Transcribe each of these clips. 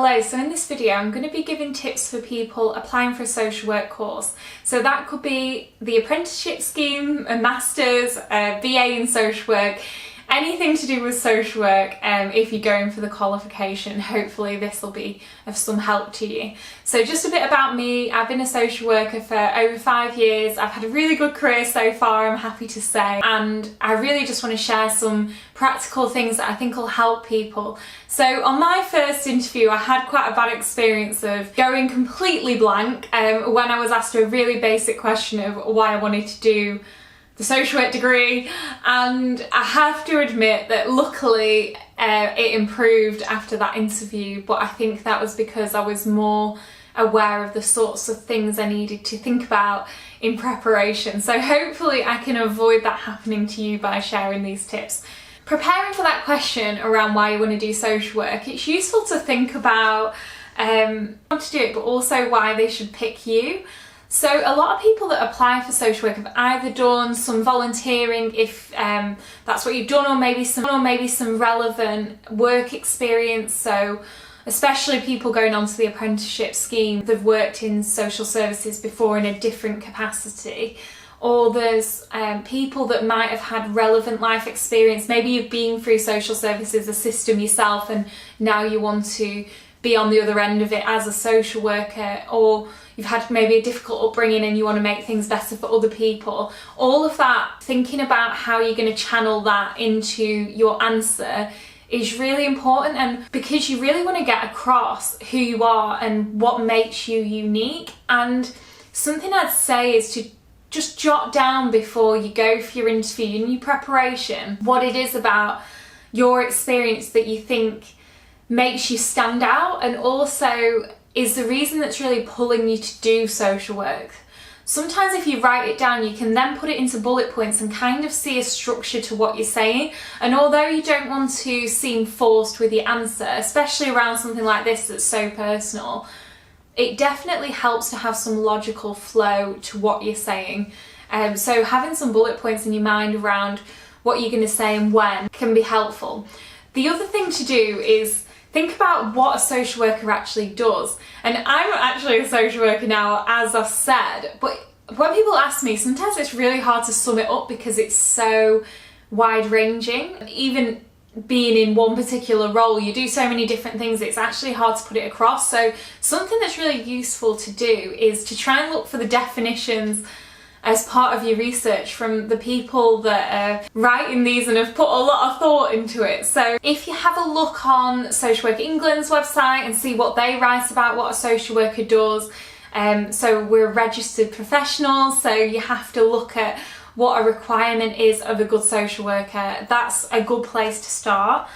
Hello, so in this video I'm going to be giving tips for people applying for a social work course. So that could be the apprenticeship scheme, a master's, a BA in social work, anything to do with social work. If you're going for the qualification, hopefully this will be of some help to you. So just a bit about me. I've been a social worker for over 5 years. I've had a really good career so far, I'm happy to say, and I really just want to share some practical things that I think will help people. So on my first interview I had quite a bad experience of going completely blank when I was asked a really basic question of why I wanted to do the social work degree, and I have to admit that luckily it improved after that interview, but I think that was because I was more aware of the sorts of things I needed to think about in preparation. So hopefully I can avoid that happening to you by sharing these tips. Preparing for that question around why you want to do social work, it's useful to think about how to do it, but also why they should pick you. So a lot of people that apply for social work have either done some volunteering, if that's what you've done, or maybe some relevant work experience. So especially people going on to the apprenticeship scheme, they've worked in social services before in a different capacity. Or there's people that might have had relevant life experience. Maybe you've been through social services, a system yourself, and now you want to be on the other end of it as a social worker, or you've had maybe a difficult upbringing and you want to make things better for other people. All of that, thinking about how you're going to channel that into your answer is really important, and because you really want to get across who you are and what makes you unique. And something I'd say is to just jot down before you go for your interview, in your preparation, what it is about your experience that you think makes you stand out, and also is the reason that's really pulling you to do social work. Sometimes if you write it down, you can then put it into bullet points and kind of see a structure to what you're saying. And although you don't want to seem forced with your answer, especially around something like this that's so personal, it definitely helps to have some logical flow to what you're saying. So having some bullet points in your mind around what you're going to say and when can be helpful. The other thing to do is think about what a social worker actually does. And I'm actually a social worker now, as I've said, but when people ask me, sometimes it's really hard to sum it up because it's so wide-ranging. Even being in one particular role, you do so many different things, it's actually hard to put it across. So something that's really useful to do is to try and look for the definitions as part of your research from the people that are writing these and have put a lot of thought into it. So if you have a look on Social Work England's website and see what they write about what a social worker does, so we're registered professionals, so you have to look at what a requirement is of a good social worker. That's a good place to start.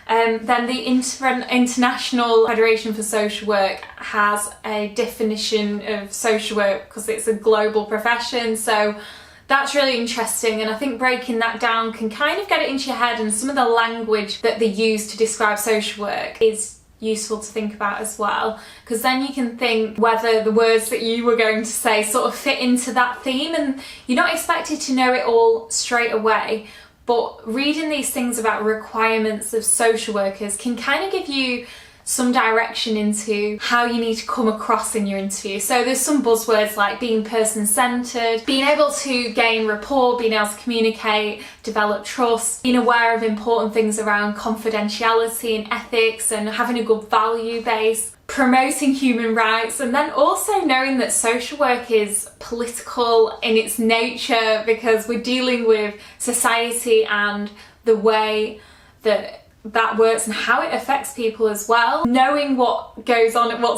Then the International Federation for Social Work has a definition of social work because it's a global profession, so that's really interesting, and I think breaking that down can kind of get it into your head, and some of the language that they use to describe social work is useful to think about as well, because then you can think whether the words that you were going to say sort of fit into that theme, and you're not expected to know it all straight away. But reading these things about requirements of social workers can kind of give you some direction into how you need to come across in your interview. So there's some buzzwords like being person-centred, being able to gain rapport, being able to communicate, develop trust, being aware of important things around confidentiality and ethics, and having a good value base, promoting human rights, and then also knowing that social work is political in its nature because we're dealing with society and the way that works and how it affects people as well. Knowing what's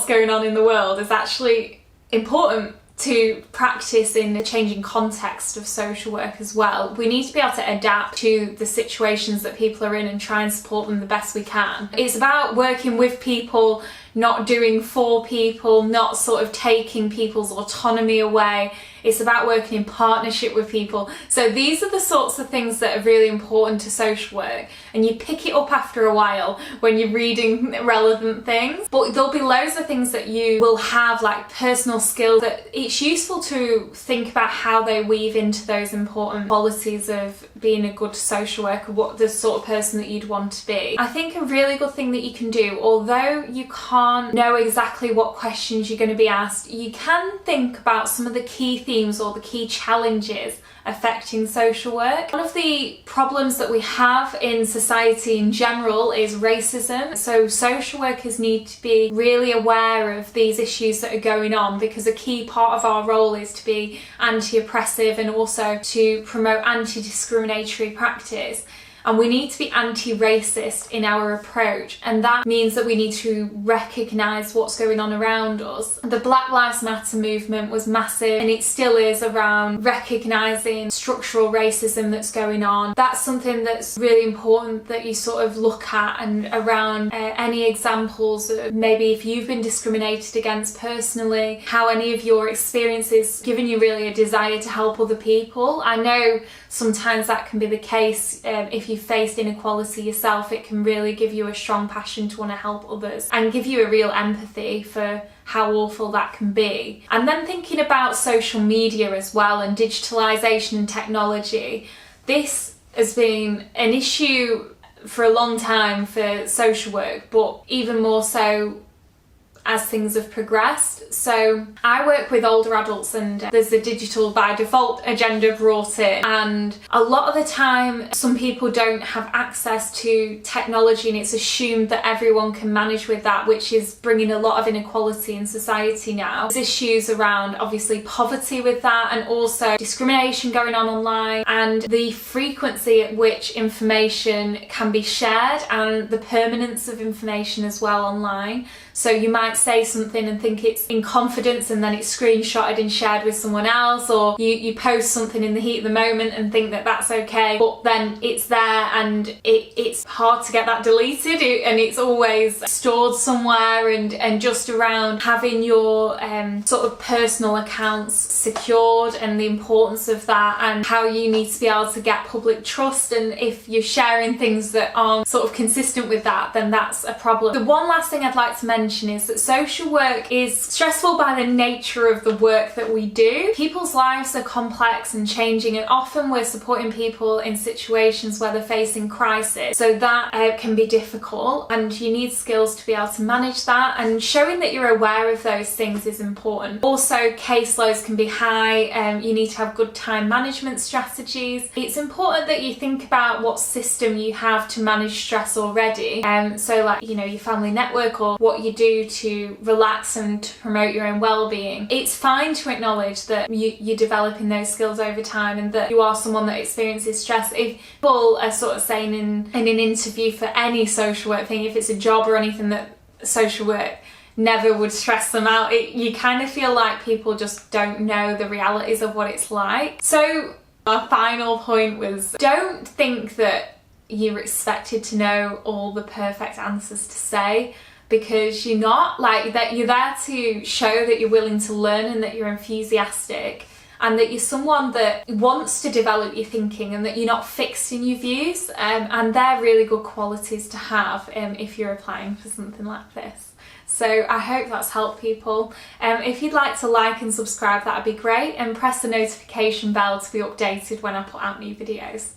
going on in the world is actually important to practice in the changing context of social work as well. We need to be able to adapt to the situations that people are in and try and support them the best we can. It's about working with people, not doing for people, not sort of taking people's autonomy away. It's about working in partnership with people. So these are the sorts of things that are really important to social work, and you pick it up after a while when you're reading relevant things. But there'll be loads of things that you will have, like personal skills, that it's useful to think about how they weave into those important qualities of being a good social worker, what the sort of person that you'd want to be. I think a really good thing that you can do, although you can't know exactly what questions you're going to be asked, you can think about some of the key themes or the key challenges affecting social work. One of the problems that we have in society in general is racism. So social workers need to be really aware of these issues that are going on, because a key part of our role is to be anti-oppressive and also to promote anti-discriminatory practice. And we need to be anti-racist in our approach, and that means that we need to recognise what's going on around us. The Black Lives Matter movement was massive, and it still is, around recognising structural racism that's going on. That's something that's really important that you sort of look at, and around any examples of maybe if you've been discriminated against personally, how any of your experiences given you really a desire to help other people. I know sometimes that can be the case. If you've faced inequality yourself, it can really give you a strong passion to want to help others and give you a real empathy for how awful that can be. And then thinking about social media as well, and digitalisation and technology. This has been an issue for a long time for social work, but even more so as things have progressed. So I work with older adults, and there's a digital by default agenda brought in, and a lot of the time some people don't have access to technology, and it's assumed that everyone can manage with that, which is bringing a lot of inequality in society now. There's issues around obviously poverty with that, and also discrimination going on online, and the frequency at which information can be shared, and the permanence of information as well online. So you might say something and think it's in confidence, and then it's screenshotted and shared with someone else, or you post something in the heat of the moment and think that that's okay, but then it's there and it's hard to get that deleted, and it's always stored somewhere. And just around having your sort of personal accounts secured, and the importance of that, and how you need to be able to get public trust, and if you're sharing things that aren't sort of consistent with that, then that's a problem. The one last thing I'd like to mention is that social work is stressful by the nature of the work that we do. People's lives are complex and changing, and often we're supporting people in situations where they're facing crisis. So that can be difficult, and you need skills to be able to manage that, and showing that you're aware of those things is important. Also, caseloads can be high, you need to have good time management strategies. It's important that you think about what system you have to manage stress already. So like, you know, your family network, or what you do to relax and to promote your own well-being. It's fine to acknowledge that you're developing those skills over time, and that you are someone that experiences stress. If people are sort of saying in an interview for any social work thing, if it's a job or anything, that social work never would stress them out, you kind of feel like people just don't know the realities of what it's like. So our final point was, don't think that you're expected to know all the perfect answers to say, because you're not. Like, that you're there to show that you're willing to learn, and that you're enthusiastic, and that you're someone that wants to develop your thinking, and that you're not fixed in your views, and they're really good qualities to have if you're applying for something like this. So I hope that's helped people. If you'd like to like and subscribe, that'd be great, and press the notification bell to be updated when I put out new videos.